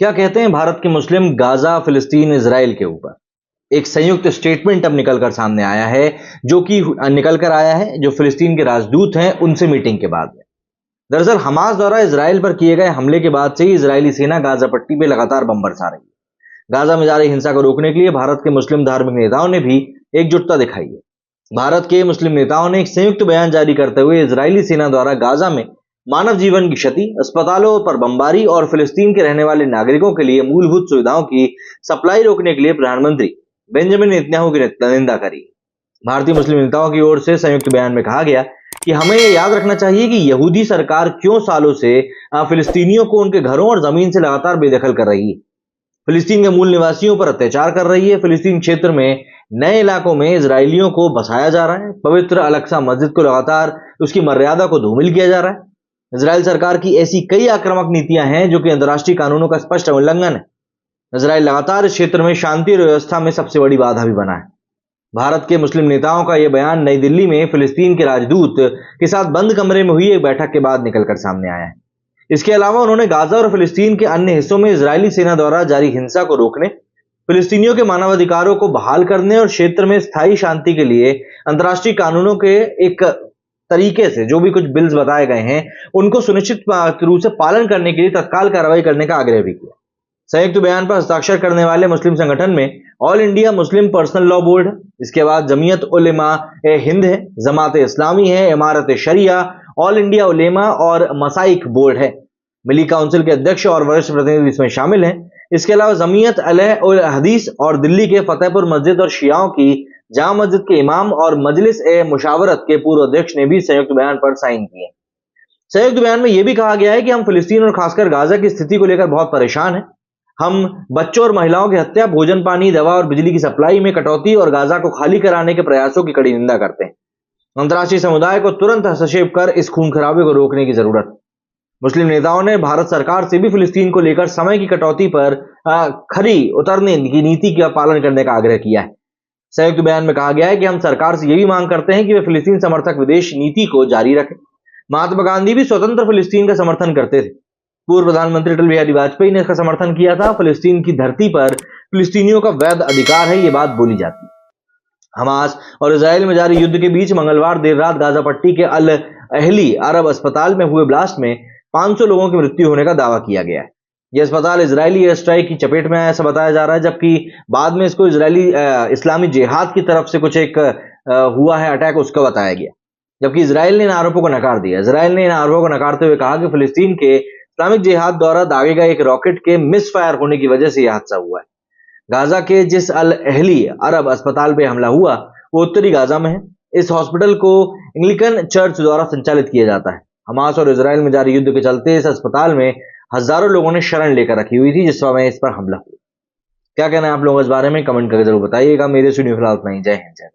क्या कहते हैं भारत के मुस्लिम गाजा, फिलिस्तीन, इजराइल के ऊपर? एक संयुक्त स्टेटमेंट अब निकल कर सामने आया है, जो कि निकल कर आया है जो फिलिस्तीन के राजदूत हैं उनसे मीटिंग के बाद में। दरअसल हमास द्वारा इजराइल पर किए गए हमले के बाद से ही इजरायली सेना गाजा पट्टी पे लगातार बम बरसा रही है। गाजा में जारी हिंसा को रोकने के लिए भारत के मुस्लिम धार्मिक नेताओं ने भी एकजुटता दिखाई है। भारत के मुस्लिम नेताओं ने एक संयुक्त बयान जारी करते हुए इजरायली सेना द्वारा गाजा में मानव जीवन की क्षति, अस्पतालों पर बमबारी और फिलिस्तीन के रहने वाले नागरिकों के लिए मूलभूत सुविधाओं की सप्लाई रोकने के लिए प्रधानमंत्री बेंजामिन नेतन्याहू की निंदा करी। भारतीय मुस्लिम नेताओं की ओर से संयुक्त बयान में कहा गया कि हमें यह याद रखना चाहिए कि यहूदी सरकार क्यों सालों से फिलिस्तीनियों को उनके घरों और जमीन से लगातार बेदखल कर रही है, फिलिस्तीन के मूल निवासियों पर अत्याचार कर रही है। फिलिस्तीन क्षेत्र में नए इलाकों में इजरायलियों को बसाया जा रहा है, पवित्र अल-अक्सा मस्जिद को लगातार उसकी मर्यादा को धूमिल किया जा रहा है। इजराइल सरकार की ऐसी कई आक्रामक नीतियां हैं जो कि अंतर्राष्ट्रीय कानूनों का स्पष्ट उल्लंघन है। इजराइल लगातार इस क्षेत्र में शांति और व्यवस्था में सबसे बड़ी बाधा भी बना है। भारत के मुस्लिम नेताओं का यह बयान नई दिल्ली में फिलिस्तीन के राजदूत के साथ बंद कमरे में हुई एक बैठक के बाद निकलकर सामने आया है। इसके अलावा उन्होंने गाजा और फिलिस्तीन के अन्य हिस्सों में इजरायली सेना द्वारा जारी हिंसा को रोकने, फिलिस्तीनियों के मानवाधिकारों को बहाल करने और क्षेत्र में स्थायी शांति के लिए अंतर्राष्ट्रीय कानूनों के एक तरीके से जो भी कुछ बिल्स बताए गए हैं उनको सुनिश्चित रूप से पालन करने के लिए तत्काल कार्रवाई करने का आग्रह भी किया। संयुक्त बयान पर हस्ताक्षर करने वाले मुस्लिम संगठन में all India Muslim personal law board है, इसके बाद जमीयत उलेमा ए हिंद है, जमात इस्लामी है, इमारत शरिया, ऑल इंडिया उलेमा और मसाइक बोर्ड है। मिली काउंसिल के अध्यक्ष और वरिष्ठ प्रतिनिधि इसमें शामिल हैं। इसके अलावा जमीयत अल हदीस और दिल्ली के फतेहपुर मस्जिद और शियाओं की जामा मस्जिद के इमाम और मजलिस ए मुशावरत के पूर्व अध्यक्ष ने भी संयुक्त बयान पर साइन किए। संयुक्त बयान में यह भी कहा गया है कि हम फिलिस्तीन और खासकर गाजा की स्थिति को लेकर बहुत परेशान हैं। हम बच्चों और महिलाओं की हत्या, भोजन, पानी, दवा और बिजली की सप्लाई में कटौती और गाजा को खाली कराने के प्रयासों की कड़ी निंदा करते हैं। अंतर्राष्ट्रीय समुदाय को तुरंत हस्तक्षेप कर इस खून खराबे को रोकने की जरूरत है। मुस्लिम नेताओं ने भारत सरकार से भी फिलिस्तीन को लेकर समय की कटौती पर खरी उतरने की नीति का पालन करने का आग्रह किया है। संयुक्त बयान में कहा गया है कि हम सरकार से यह भी मांग करते हैं कि वे फिलिस्तीन समर्थक विदेश नीति को जारी रखें। महात्मा गांधी भी स्वतंत्र फिलिस्तीन का समर्थन करते थे। पूर्व प्रधानमंत्री अटल बिहारी वाजपेयी ने इसका समर्थन किया था। फिलिस्तीन की धरती पर फिलिस्तीनियों का वैध अधिकार है, ये बात बोली जाती है। हमास और इजराइल में जारी युद्ध के बीच मंगलवार देर रात गाजा पट्टी के अल अहली अरब अस्पताल में हुए ब्लास्ट में 500 लोगों की मृत्यु होने का दावा किया गया है। यह अस्पताल इजरायली एयर स्ट्राइक की चपेट में आया ऐसा बताया जा रहा है, जबकि बाद में इसको इजरायली इस्लामी जिहाद की तरफ से कुछ एक हुआ है अटैक, उसका बताया गया। जबकि इजराइल ने इन आरोपों को नकार दिया। इजराइल ने इन आरोपों को नकारते हुए कहा कि फिलिस्तीन के इस्लामिक जिहाद द्वारा दागे गए एक रॉकेट के मिसफायर होने की वजह से यह हादसा हुआ है। गाजा के जिस अल अहली अरब अस्पताल पे हमला हुआ वो उत्तरी गाजा में है। इस हॉस्पिटल को एंग्लिकन चर्च द्वारा संचालित किया जाता है। हमास और इजराइल में जारी युद्ध के चलते इस अस्पताल में हजारों लोगों ने शरण लेकर रखी हुई थी जिस समय इस पर हमला हुआ। क्या कहना है आप लोगों इस बारे में? कमेंट करके जरूर बताइएगा। मेरे स्टूडियो फिलहाल इतना ही। जय हिंद, जय भारत।